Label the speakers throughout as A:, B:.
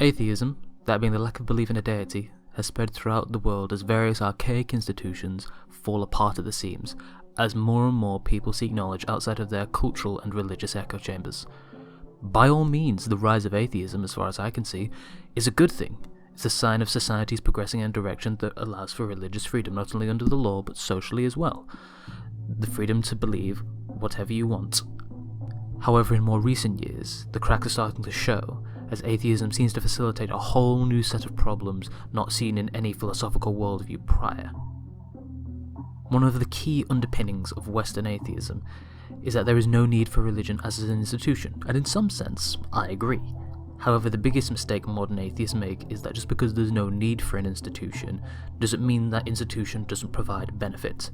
A: Atheism, that being the lack of belief in a deity, has spread throughout the world as various archaic institutions fall apart at the seams, as more and more people seek knowledge outside of their cultural and religious echo chambers. By all means, the rise of atheism, as far as I can see, is a good thing. It's a sign of society's progressing in a direction that allows for religious freedom, not only under the law, but socially as well. The freedom to believe whatever you want. However, in more recent years, the cracks are starting to show, as atheism seems to facilitate a whole new set of problems not seen in any philosophical worldview prior. One of the key underpinnings of Western atheism is that there is no need for religion as an institution, and in some sense, I agree. However, the biggest mistake modern atheists make is that just because there's no need for an institution, doesn't mean that institution doesn't provide benefit.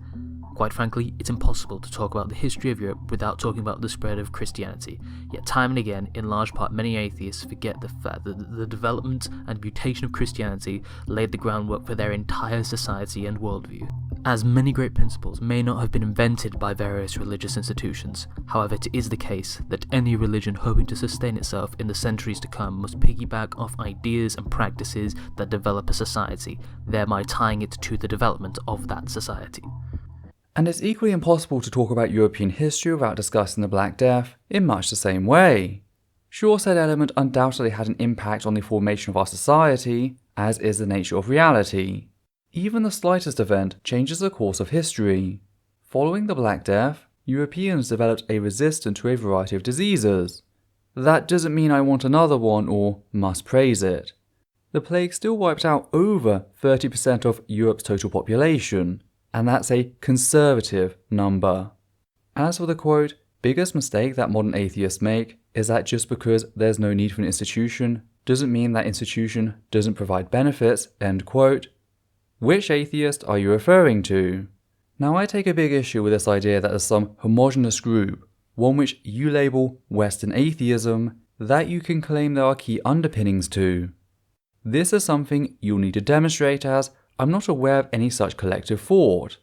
A: Quite frankly, it's impossible to talk about the history of Europe without talking about the spread of Christianity, yet time and again, in large part, many atheists forget the fact that the development and mutation of Christianity laid the groundwork for their entire society and worldview. As many great principles may not have been invented by various religious institutions, however, it is the case that any religion hoping to sustain itself in the centuries to come must piggyback off ideas and practices that develop a society, thereby tying it to the development of that society.
B: And it's equally impossible to talk about European history without discussing the Black Death in much the same way. Sure, said element undoubtedly had an impact on the formation of our society, as is the nature of reality. Even the slightest event changes the course of history. Following the Black Death, Europeans developed a resistance to a variety of diseases. That doesn't mean I want another one or must praise it. The plague still wiped out over 30% of Europe's total population, and that's a conservative number. As for the quote, biggest mistake that modern atheists make is that just because there's no need for an institution doesn't mean that institution doesn't provide benefits, end quote. Which atheist are you referring to? Now I take a big issue with this idea that there's some homogenous group, one which you label Western atheism, that you can claim there are key underpinnings to. This is something you'll need to demonstrate, as I'm not aware of any such collective thought.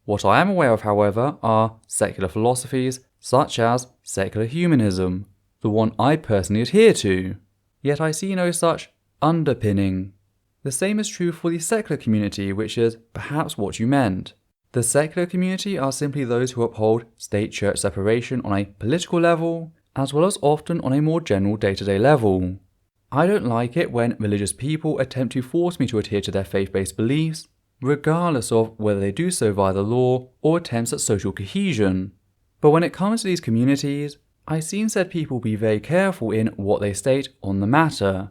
B: What I am aware of, however, are secular philosophies such as secular humanism, the one I personally adhere to, yet I see no such underpinning. The same is true for the secular community, which is perhaps what you meant. The secular community are simply those who uphold state-church separation on a political level, as well as often on a more general day-to-day level. I don't like it when religious people attempt to force me to adhere to their faith-based beliefs, regardless of whether they do so via the law or attempts at social cohesion. But when it comes to these communities, I've seen said people be very careful in what they state on the matter.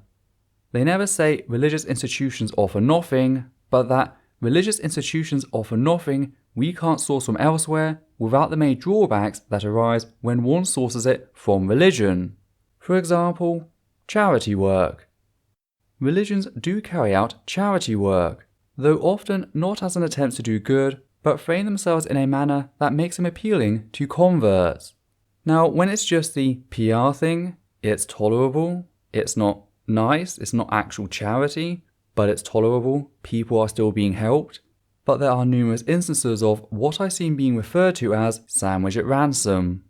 B: They never say religious institutions offer nothing, but that religious institutions offer nothing we can't source from elsewhere without the many drawbacks that arise when one sources it from religion. For example, charity work. Religions do carry out charity work, though often not as an attempt to do good, but frame themselves in a manner that makes them appealing to converts. Now, when it's just the PR thing, it's tolerable, it's not nice, it's not actual charity, but it's tolerable, people are still being helped. But there are numerous instances of what I've seen being referred to as sandwich at ransom.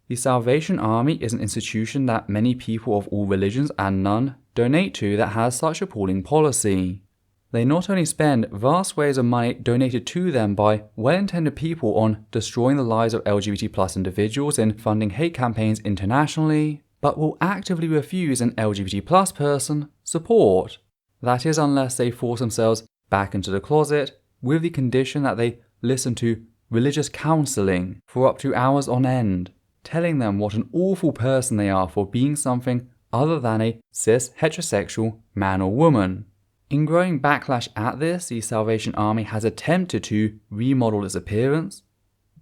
B: The Salvation Army is an institution that many people of all religions and none donate to that has such appalling policy. They not only spend vast waves of money donated to them by well-intended people on destroying the lives of LGBT+ individuals and funding hate campaigns internationally, but will actively refuse an LGBT+ person support. That is, unless they force themselves back into the closet with the condition that they listen to religious counselling for up to hours on end, telling them what an awful person they are for being something other than a cis heterosexual man or woman. In growing backlash at this, the Salvation Army has attempted to remodel its appearance,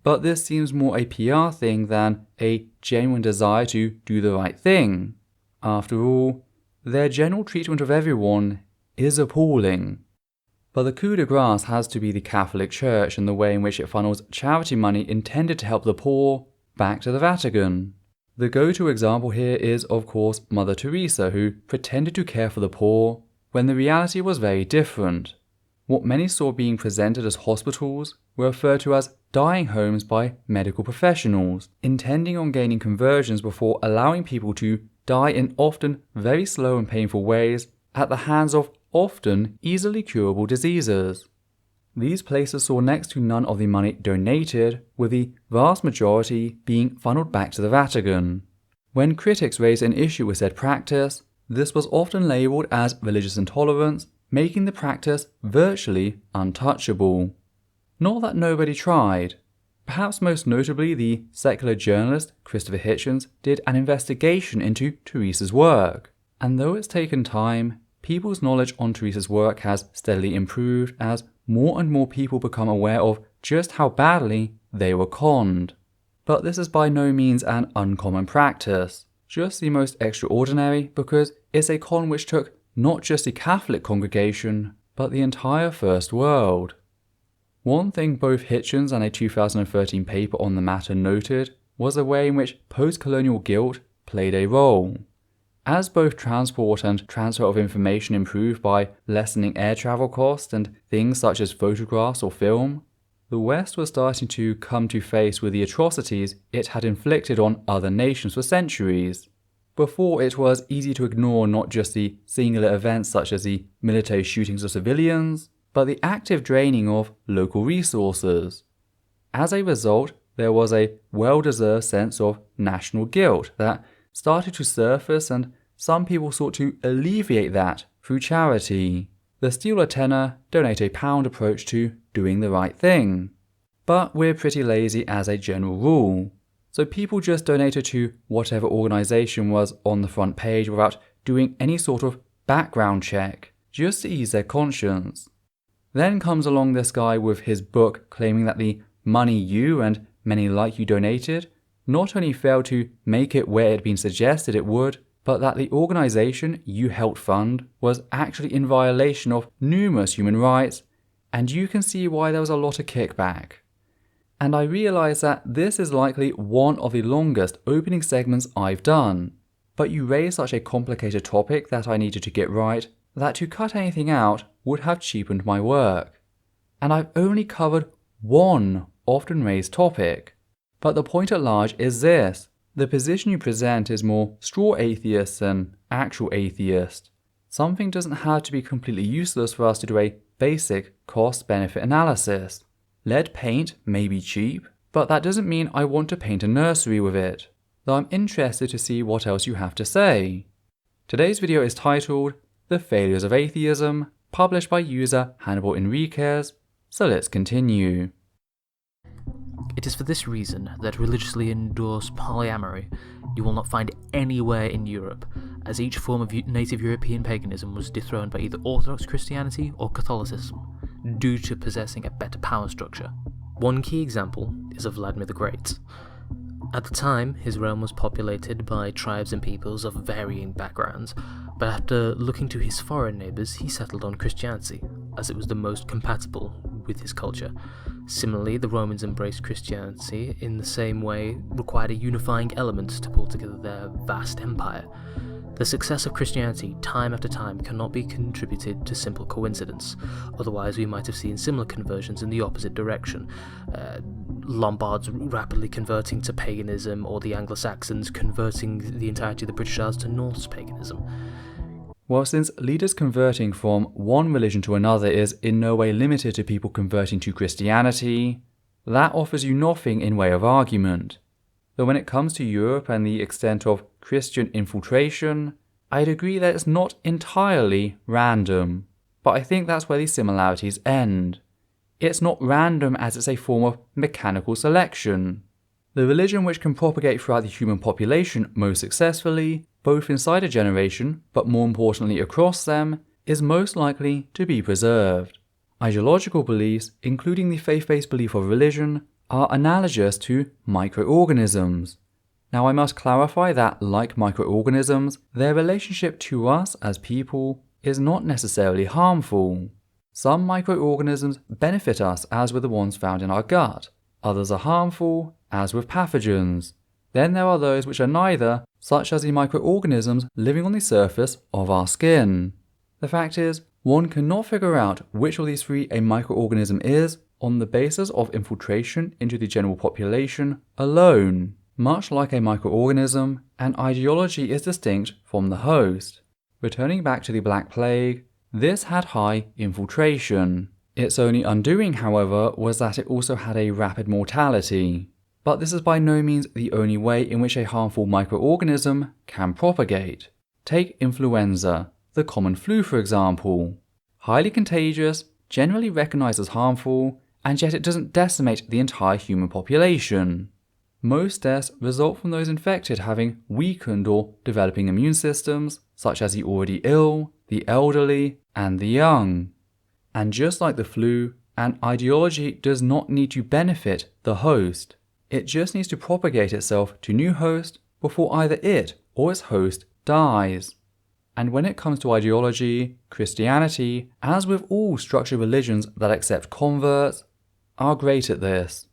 B: but this seems more a PR thing than a genuine desire to do the right thing. After all, their general treatment of everyone is appalling. But the coup de grace has to be the Catholic Church and the way in which it funnels charity money intended to help the poor back to the Vatican. The go-to example here is, of course, Mother Teresa, who pretended to care for the poor when the reality was very different. what many saw being presented as hospitals were referred to as dying homes by medical professionals, intending on gaining conversions before allowing people to die in often very slow and painful ways at the hands of often easily curable diseases. These places saw next to none of the money donated, with the vast majority being funneled back to the Vatican. When critics raised an issue with said practice, this was often labelled as religious intolerance, making the practice virtually untouchable. Not that nobody tried. Perhaps most notably, the secular journalist Christopher Hitchens did an investigation into Teresa's work, and though it's taken time, people's knowledge on Teresa's work has steadily improved as more and more people become aware of just how badly they were conned. But this is by no means an uncommon practice, just the most extraordinary because it's a con which took not just the Catholic congregation, but the entire First World. One thing both Hitchens and a 2013 paper on the matter noted was the way in which post-colonial guilt played a role. As both transport and transfer of information improved by lessening air travel costs and things such as photographs or film, the West was starting to come to face with the atrocities it had inflicted on other nations for centuries. Before, it was easy to ignore not just the singular events such as the military shootings of civilians, but the active draining of local resources. As a result, there was a well-deserved sense of national guilt that started to surface, and some people sought to alleviate that through charity. The steal a tenner, donate a pound approach to doing the right thing. But we're pretty lazy as a general rule, so people just donated to whatever organisation was on the front page without doing any sort of background check, just to ease their conscience. Then comes along this guy with his book claiming that the money you and many like you donated not only failed to make it where it had been suggested it would, but that the organisation you helped fund was actually in violation of numerous human rights, and you can see why there was a lot of kickback. And I realise that this is likely one of the longest opening segments I've done, but you raised such a complicated topic that I needed to get right that to cut anything out would have cheapened my work. And I've only covered one often raised topic. But the point at large is this: the position you present is more straw atheist than actual atheist. Something doesn't have to be completely useless for us to do a basic cost-benefit analysis. Lead paint may be cheap, but that doesn't mean I want to paint a nursery with it, though I'm interested to see what else you have to say. Today's video is titled The Failures of Atheism, published by user Hannibal Enriquez, so let's continue.
A: It is for this reason that religiously endorsed polyamory you will not find anywhere in Europe, as each form of native European paganism was dethroned by either Orthodox Christianity or Catholicism, due to possessing a better power structure. One key example is of Vladimir the Great. At the time, his realm was populated by tribes and peoples of varying backgrounds, but after looking to his foreign neighbours, he settled on Christianity, as it was the most compatible with his culture. Similarly, the Romans embraced Christianity in the same way required a unifying element to pull together their vast empire. The success of Christianity time after time cannot be contributed to simple coincidence, otherwise we might have seen similar conversions in the opposite direction. Lombards rapidly converting to paganism, or the Anglo-Saxons converting the entirety of the British Isles to Norse paganism.
B: Well, since leaders converting from one religion to another is in no way limited to people converting to Christianity, that offers you nothing in way of argument. Though when it comes to Europe and the extent of Christian infiltration, I'd agree that it's not entirely random, but I think that's where the similarities end. It's not random as it's a form of mechanical selection. The religion which can propagate throughout the human population most successfully, both inside a generation, but more importantly across them, is most likely to be preserved. Ideological beliefs, including the faith-based belief of religion, are analogous to microorganisms. Now I must clarify that, like microorganisms, their relationship to us as people is not necessarily harmful. Some microorganisms benefit us, as with the ones found in our gut. Others are harmful, as with pathogens. Then there are those which are neither, such as the microorganisms living on the surface of our skin. The fact is, One cannot figure out which of these three a microorganism is on the basis of infiltration into the general population alone. Much like a microorganism, an ideology is distinct from the host. Returning back to the Black Plague, this had high infiltration. Its only undoing, however, was that it also had a rapid mortality. But this is by no means the only way in which a harmful microorganism can propagate. Take influenza, the common flu for example. Highly contagious, generally recognized as harmful, and yet it doesn't decimate the entire human population. Most deaths result from those infected having weakened or developing immune systems, such as the already ill, the elderly, and the young. And just like the flu, an ideology does not need to benefit the host. It just needs to propagate itself to new host before either it or its host dies. And when it comes to ideology, Christianity, as with all structured religions that accept converts, are great at this.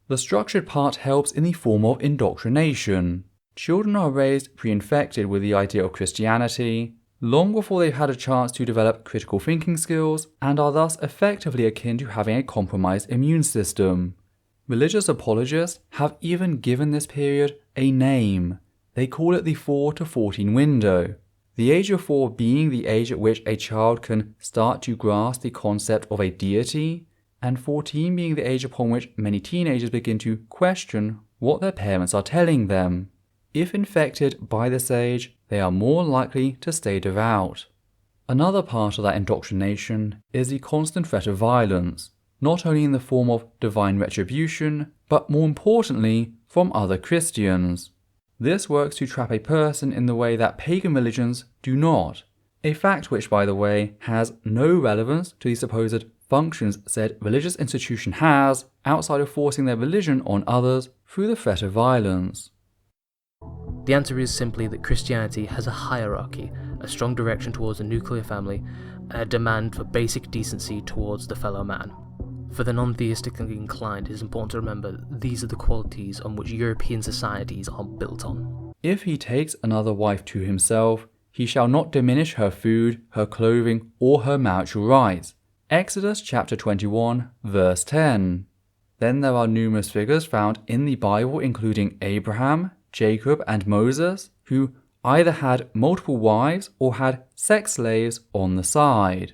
B: The structured part helps in the form of indoctrination. Children are raised pre-infected with the idea of Christianity, long before they've had a chance to develop critical thinking skills, and are thus effectively akin to having a compromised immune system. Religious apologists have even given this period a name. They call it the 4 to 14 window. The age of 4 being the age at which a child can start to grasp the concept of a deity, and 14 being the age upon which many teenagers begin to question what their parents are telling them. If infected by this age, they are more likely to stay devout. Another part of that indoctrination is the constant threat of violence, not only in the form of divine retribution, but more importantly, from other Christians. This works to trap a person in the way that pagan religions do not, a fact which, by the way, has no relevance to the supposed functions said religious institution has outside of forcing their religion on others through the threat of violence.
A: The answer is simply that Christianity has a hierarchy, a strong direction towards a nuclear family, and a demand for basic decency towards the fellow man. For the non-theistically inclined, it is important to remember that these are the qualities on which European societies are built on.
B: If he takes another wife to himself, he shall not diminish her food, her clothing, or her marital rights. Exodus chapter 21, verse 10. Then there are numerous figures found in the Bible including Abraham, Jacob, and Moses, who either had multiple wives or had sex slaves on the side.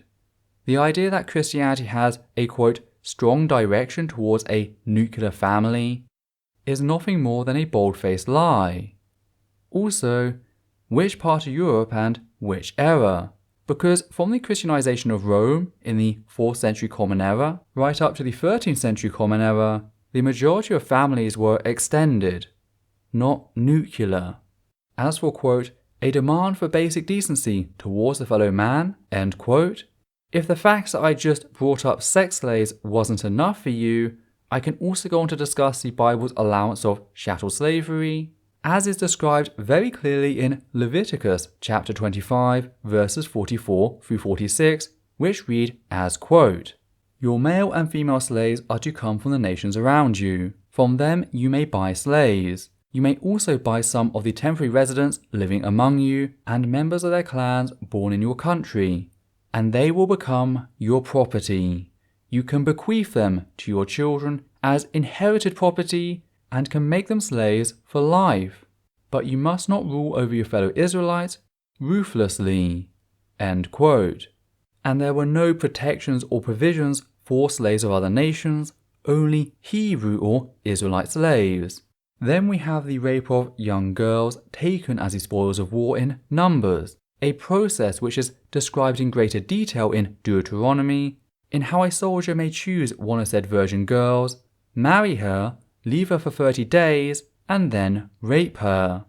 B: The idea that Christianity has a, quote, strong direction towards a nuclear family is nothing more than a bold-faced lie. Also, which part of Europe and which era? Because from the Christianization of Rome in the 4th century Common Era right up to the 13th century Common Era, the majority of families were extended, not nuclear. As for, quote, a demand for basic decency towards the fellow man, end quote, if the facts that I just brought up sex slaves wasn't enough for you, I can also go on to discuss the Bible's allowance of chattel slavery, as is described very clearly in Leviticus chapter 25, verses 44 through 46, which read as, quote, your male and female slaves are to come from the nations around you. From them you may buy slaves. You may also buy some of the temporary residents living among you and members of their clans born in your country, and they will become your property. You can bequeath them to your children as inherited property and can make them slaves for life. But you must not rule over your fellow Israelites ruthlessly. End quote. And there were no protections or provisions for slaves of other nations, only Hebrew or Israelite slaves. Then we have the rape of young girls taken as the spoils of war in Numbers, a process which is described in greater detail in Deuteronomy, in how a soldier may choose one of said virgin girls, marry her, leave her for 30 days, and then rape her.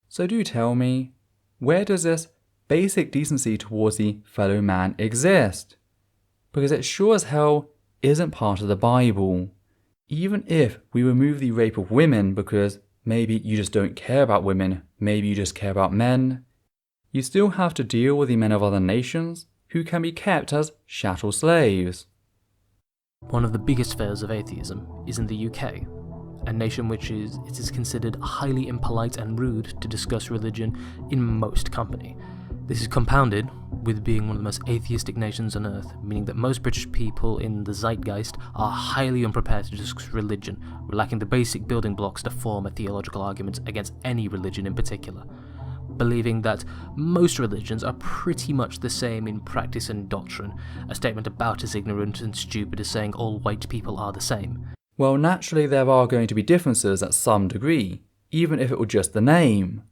B: So do tell me, where does this basic decency towards the fellow man exist? Because it sure as hell isn't part of the Bible. Even if we remove the rape of women because maybe you just don't care about women, maybe you just care about men, you still have to deal with the men of other nations who can be kept as chattel slaves.
A: One of the biggest fails of atheism is in the UK, a nation which it is considered highly impolite and rude to discuss religion in most company. This is compounded with being one of the most atheistic nations on earth, meaning that most British people in the zeitgeist are highly unprepared to discuss religion, lacking the basic building blocks to form a theological argument against any religion in particular, believing that most religions are pretty much the same in practice and doctrine, a statement about as ignorant and stupid as saying all white people are the same.
B: Well, naturally there are going to be differences at some degree, even if it were just the name.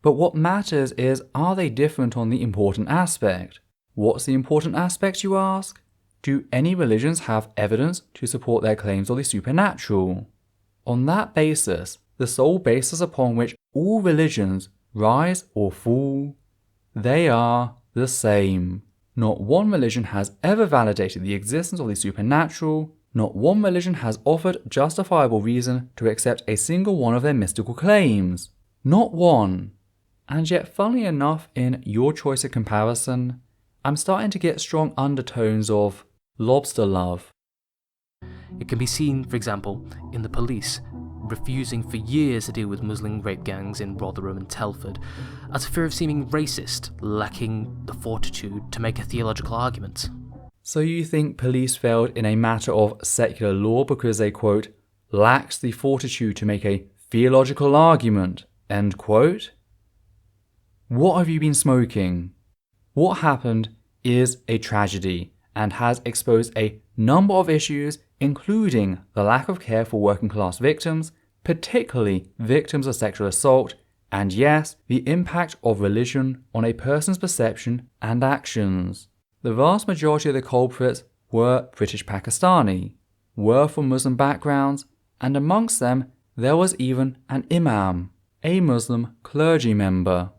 B: But what matters is, are they different on the important aspect? What's the important aspect, you ask? Do any religions have evidence to support their claims of the supernatural? On that basis, the sole basis upon which all religions rise or fall, they are the same. Not one religion has ever validated the existence of the supernatural. Not one religion has offered justifiable reason to accept a single one of their mystical claims. Not one. And yet, funnily enough, in your choice of comparison, I'm starting to get strong undertones of lobster love.
A: It can be seen, for example, in the police refusing for years to deal with Muslim rape gangs in Rotherham and Telford, out of fear of seeming racist, lacking the fortitude to make a theological argument.
B: So you think police failed in a matter of secular law because they, quote, lacked the fortitude to make a theological argument, end quote? What have you been smoking? What happened is a tragedy and has exposed a number of issues, including the lack of care for working class victims, particularly victims of sexual assault, and yes, the impact of religion on a person's perception and actions. The vast majority of the culprits were British Pakistani, were from Muslim backgrounds, and amongst them there was even an imam, a Muslim clergy member.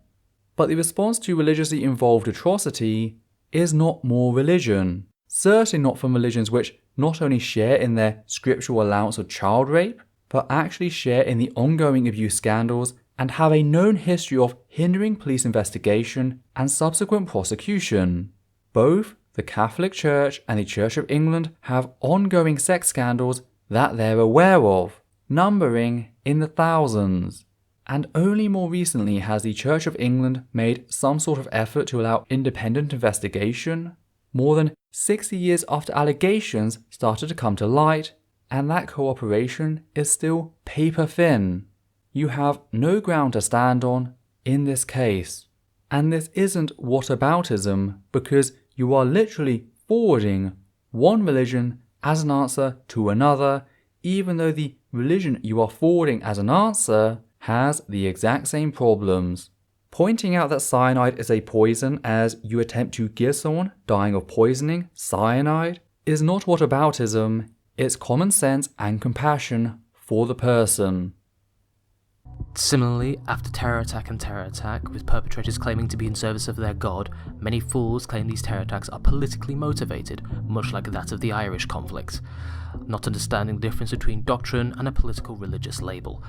B: But the response to religiously involved atrocity is not more religion. Certainly not from religions which not only share in their scriptural allowance of child rape, but actually share in the ongoing abuse scandals and have a known history of hindering police investigation and subsequent prosecution. Both the Catholic Church and the Church of England have ongoing sex scandals that they're aware of, numbering in the thousands. And only more recently has the Church of England made some sort of effort to allow independent investigation, more than 60 years after allegations started to come to light, and that cooperation is still paper thin. You have no ground to stand on in this case. And this isn't whataboutism, because you are literally forwarding one religion as an answer to another, even though the religion you are forwarding as an answer has the exact same problems. Pointing out that cyanide is a poison as you attempt to give someone dying of poisoning cyanide is not whataboutism, it's common sense and compassion for the person.
A: Similarly, after terror attack and terror attack, with perpetrators claiming to be in service of their god, many fools claim these terror attacks are politically motivated, much like that of the Irish conflict, not understanding the difference between doctrine and a political religious label.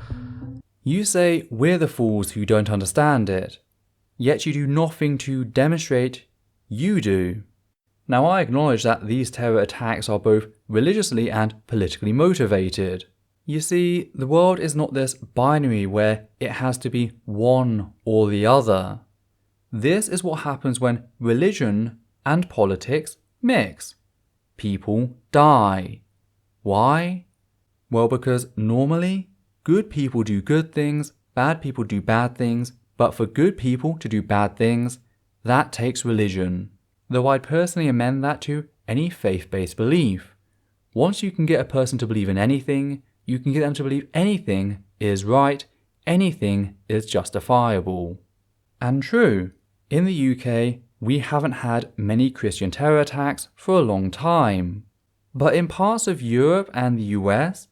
B: You say we're the fools who don't understand it, yet you do nothing to demonstrate you do. Now I acknowledge that these terror attacks are both religiously and politically motivated. You see, the world is not this binary where it has to be one or the other. This is what happens when religion and politics mix. People die. Why? Well, because normally, good people do good things, bad people do bad things, but for good people to do bad things, that takes religion. Though I'd personally amend that to any faith-based belief. Once you can get a person to believe in anything, you can get them to believe anything is right, anything is justifiable. And true, in the UK, we haven't had many Christian terror attacks for a long time. But in parts of Europe and the US,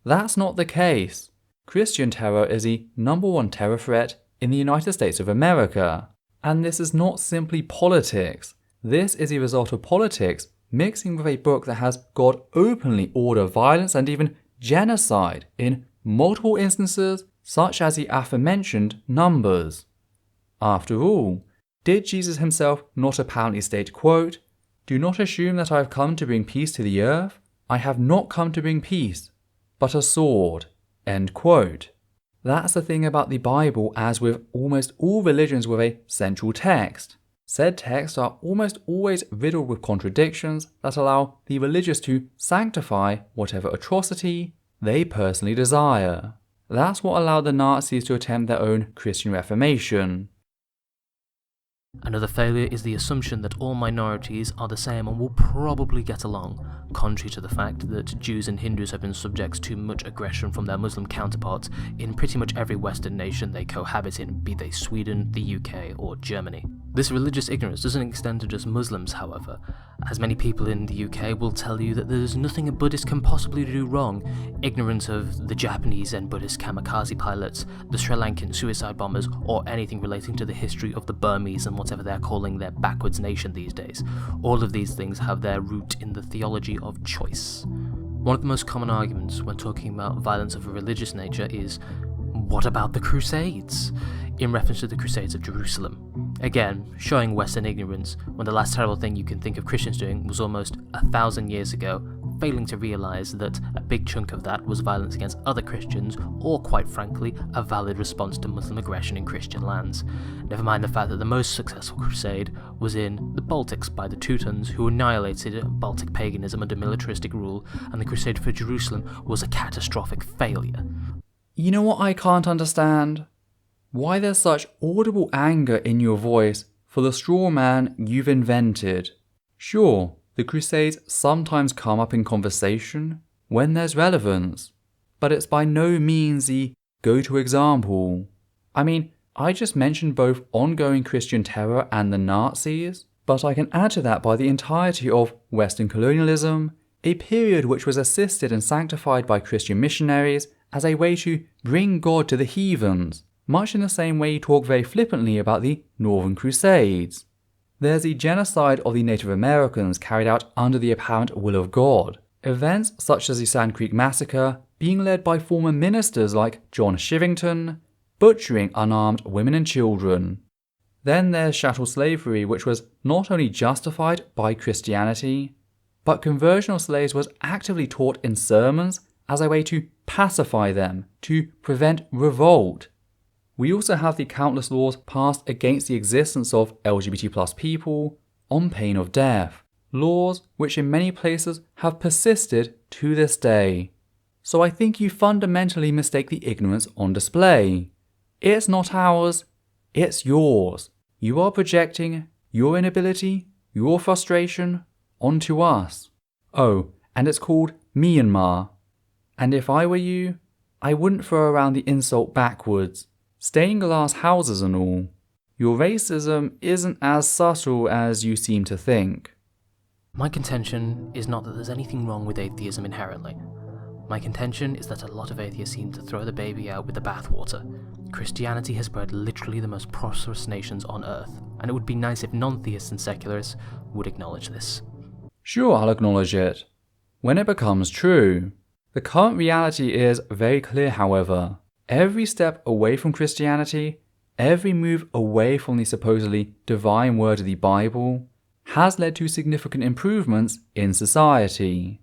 B: that's not the case. Christian terror is the #1 terror threat in the United States of America. And this is not simply politics. This is a result of politics mixing with a book that has God openly order violence and even genocide in multiple instances, such as the aforementioned numbers. After all, did Jesus himself not apparently state, quote, "Do not assume that I have come to bring peace to the earth. I have not come to bring peace, but a sword," end quote. That's the thing about the Bible, as with almost all religions with a central text. Said texts are almost always riddled with contradictions that allow the religious to sanctify whatever atrocity they personally desire. That's what allowed the Nazis to attempt their own Christian Reformation.
A: Another failure is the assumption that all minorities are the same and will probably get along, contrary to the fact that Jews and Hindus have been subject to much aggression from their Muslim counterparts in pretty much every Western nation they cohabit in, be they Sweden, the UK, or Germany. This religious ignorance doesn't extend to just Muslims, however, as many people in the UK will tell you that there's nothing a Buddhist can possibly do wrong, ignorant of the Japanese and Buddhist kamikaze pilots, the Sri Lankan suicide bombers, or anything relating to the history of the Burmese and whatever they're calling their backwards nation these days. All of these things have their root in the theology of choice. One of the most common arguments when talking about violence of a religious nature is, what about the Crusades? In reference to the Crusades of Jerusalem. Again, showing Western ignorance when the last terrible thing you can think of Christians doing was almost 1,000 years ago, failing to realise that a big chunk of that was violence against other Christians, or quite frankly, a valid response to Muslim aggression in Christian lands. Never mind the fact that the most successful crusade was in the Baltics by the Teutons, who annihilated Baltic paganism under militaristic rule, and the Crusade for Jerusalem was a catastrophic failure.
B: You know what I can't understand? Why there's such audible anger in your voice for the straw man you've invented. Sure, the Crusades sometimes come up in conversation when there's relevance, but it's by no means the go-to example. I mean, I just mentioned both ongoing Christian terror and the Nazis, but I can add to that by the entirety of Western colonialism, a period which was assisted and sanctified by Christian missionaries as a way to bring God to the heathens, much in the same way you talk very flippantly about the Northern Crusades. There's the genocide of the Native Americans carried out under the apparent will of God. Events such as the Sand Creek Massacre being led by former ministers like John Shivington, butchering unarmed women and children. Then there's chattel slavery, which was not only justified by Christianity, but conversion of slaves was actively taught in sermons as a way to pacify them, to prevent revolt. We also have the countless laws passed against the existence of LGBT+ people on pain of death, laws which in many places have persisted to this day. So I think you fundamentally mistake the ignorance on display. It's not ours, it's yours. You are projecting your inability, your frustration onto us. Oh, and it's called Myanmar. And if I were you, I wouldn't throw around the insult backwards. Stained glass houses and all. Your racism isn't as subtle as you seem to think.
A: My contention is not that there's anything wrong with atheism inherently. My contention is that a lot of atheists seem to throw the baby out with the bathwater. Christianity has bred literally the most prosperous nations on earth, and it would be nice if non-theists and secularists would acknowledge this.
B: Sure, I'll acknowledge it. When it becomes true. The current reality is very clear, however. Every step away from Christianity, every move away from the supposedly divine word of the Bible, has led to significant improvements in society.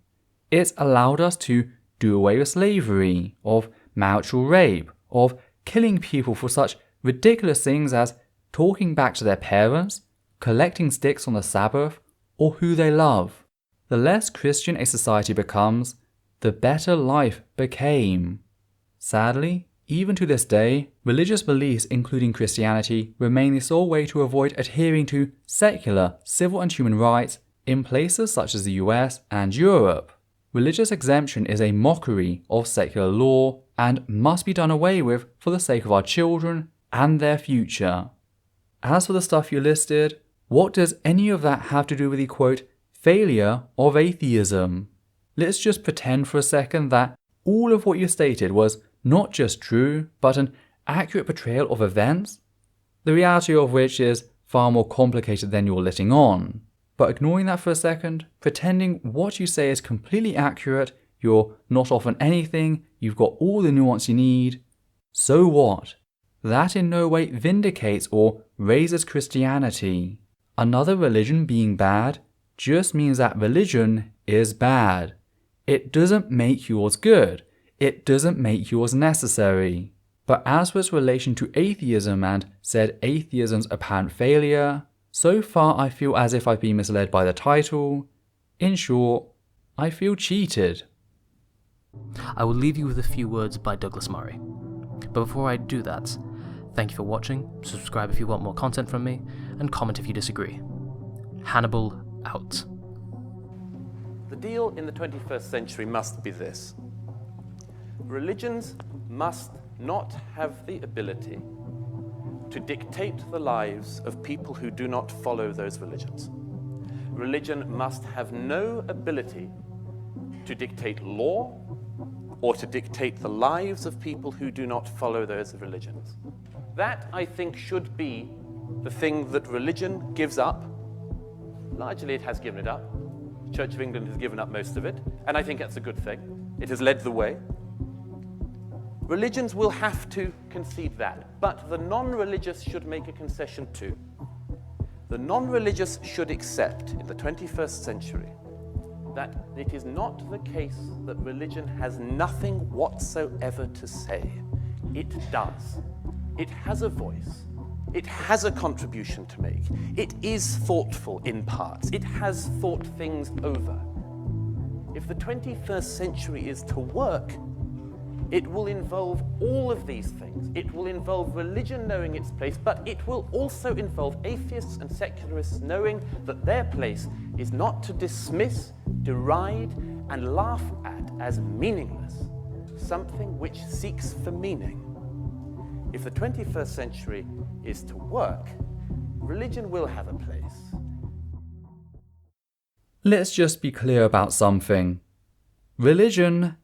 B: It's allowed us to do away with slavery, of marital rape, of killing people for such ridiculous things as talking back to their parents, collecting sticks on the Sabbath, or who they love. The less Christian a society becomes, the better life became. Sadly, even to this day, religious beliefs including Christianity remain the sole way to avoid adhering to secular civil and human rights in places such as the US and Europe. Religious exemption is a mockery of secular law and must be done away with for the sake of our children and their future. As for the stuff you listed, what does any of that have to do with the quote, failure of atheism? Let's just pretend for a second that all of what you stated was not just true, but an accurate portrayal of events, the reality of which is far more complicated than you're letting on. But ignoring that for a second, pretending what you say is completely accurate, you're not off on anything, you've got all the nuance you need, so what? That in no way vindicates or raises Christianity. Another religion being bad just means that religion is bad. It doesn't make yours good. It doesn't make yours necessary. But as for its relation to atheism and said atheism's apparent failure, So far I feel as if I've been misled by the title. In short, I feel cheated.
A: I will leave you with a few words by Douglas Murray. But before I do that, thank you for watching, subscribe if you want more content from me, and comment if you disagree. Hannibal out.
C: The deal in the 21st century must be this. Religions must not have the ability to dictate the lives of people who do not follow those religions. Religion must have no ability to dictate law or to dictate the lives of people who do not follow those religions. That, I think, should be the thing that religion gives up. Largely it has given it up. The Church of England has given up most of it, and I think that's a good thing. It has led the way. Religions will have to concede that, but the non-religious should make a concession too. The non-religious should accept in the 21st century that it is not the case that religion has nothing whatsoever to say. It does. It has a voice. It has a contribution to make. It is thoughtful in parts. It has thought things over. If the 21st century is to work, it will involve all of these things. It will involve religion knowing its place, but it will also involve atheists and secularists knowing that their place is not to dismiss, deride, and laugh at as meaningless something which seeks for meaning. If the 21st century is to work, religion will have a place.
B: Let's just be clear about something. Religion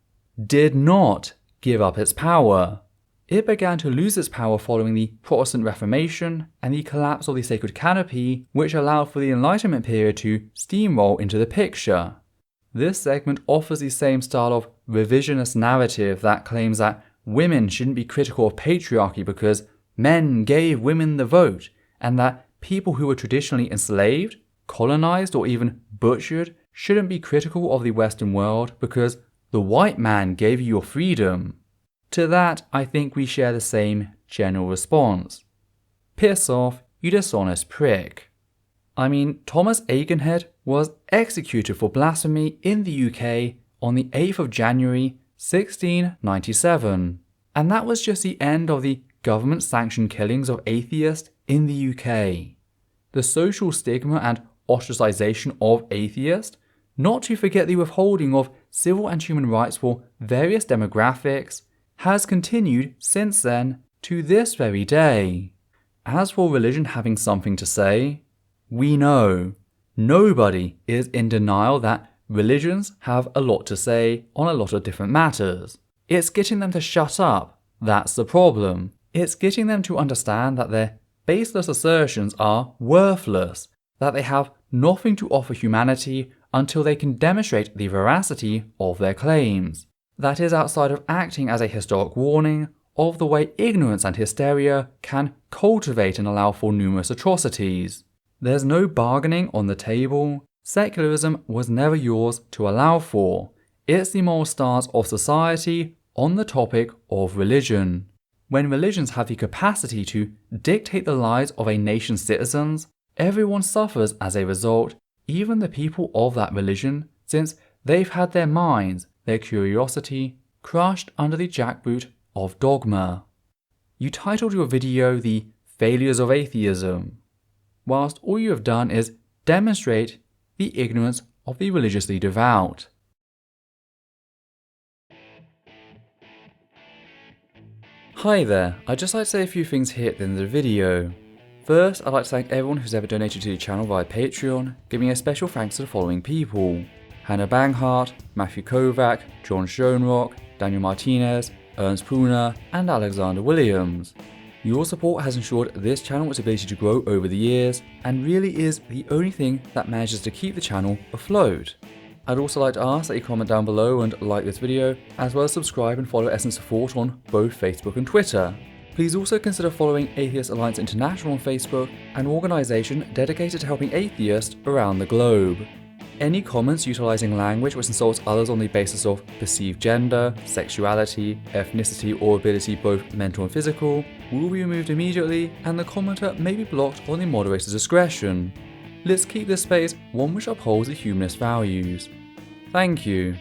B: did not give up its power. It began to lose its power following the Protestant Reformation and the collapse of the sacred canopy, which allowed for the Enlightenment period to steamroll into the picture. This segment offers the same style of revisionist narrative that claims that women shouldn't be critical of patriarchy because men gave women the vote, and that people who were traditionally enslaved, colonized, or even butchered shouldn't be critical of the Western world because the white man gave you your freedom. To that, I think we share the same general response. Piss off, you dishonest prick. I mean, Thomas Aikenhead was executed for blasphemy in the UK on the 8th of January 1697. And that was just the end of the government-sanctioned killings of atheists in the UK. The social stigma and ostracization of atheists, not to forget the withholding of civil and human rights for various demographics, has continued since then to this very day. As for religion having something to say, we know nobody is in denial that religions have a lot to say on a lot of different matters. It's getting them to shut up, that's the problem. It's getting them to understand that their baseless assertions are worthless, that they have nothing to offer humanity until they can demonstrate the veracity of their claims. That is outside of acting as a historic warning of the way ignorance and hysteria can cultivate and allow for numerous atrocities. There's no bargaining on the table. Secularism was never yours to allow for. It's the moral stance of society on the topic of religion. When religions have the capacity to dictate the lives of a nation's citizens, everyone suffers as a result, even the people of that religion, since they've had their minds, their curiosity, crushed under the jackboot of dogma. You titled your video The Failures of Atheism, whilst all you have done is demonstrate the ignorance of the religiously devout. Hi there, I'd just like to say a few things here at the end of the video. First, I'd like to thank everyone who's ever donated to the channel via Patreon, giving a special thanks to the following people: Hannah Banghart, Matthew Kovac, John Schoenrock, Daniel Martinez, Ernst Puna, and Alexander Williams. Your support has ensured this channel its ability to grow over the years, and really is the only thing that manages to keep the channel afloat. I'd also like to ask that you comment down below and like this video, as well as subscribe and follow Essence of Thought on both Facebook and Twitter. Please also consider following Atheist Alliance International on Facebook, an organisation dedicated to helping atheists around the globe. Any comments utilising language which insults others on the basis of perceived gender, sexuality, ethnicity or ability both mental and physical will be removed immediately and the commenter may be blocked on the moderator's discretion. Let's keep this space one which upholds the humanist values. Thank you.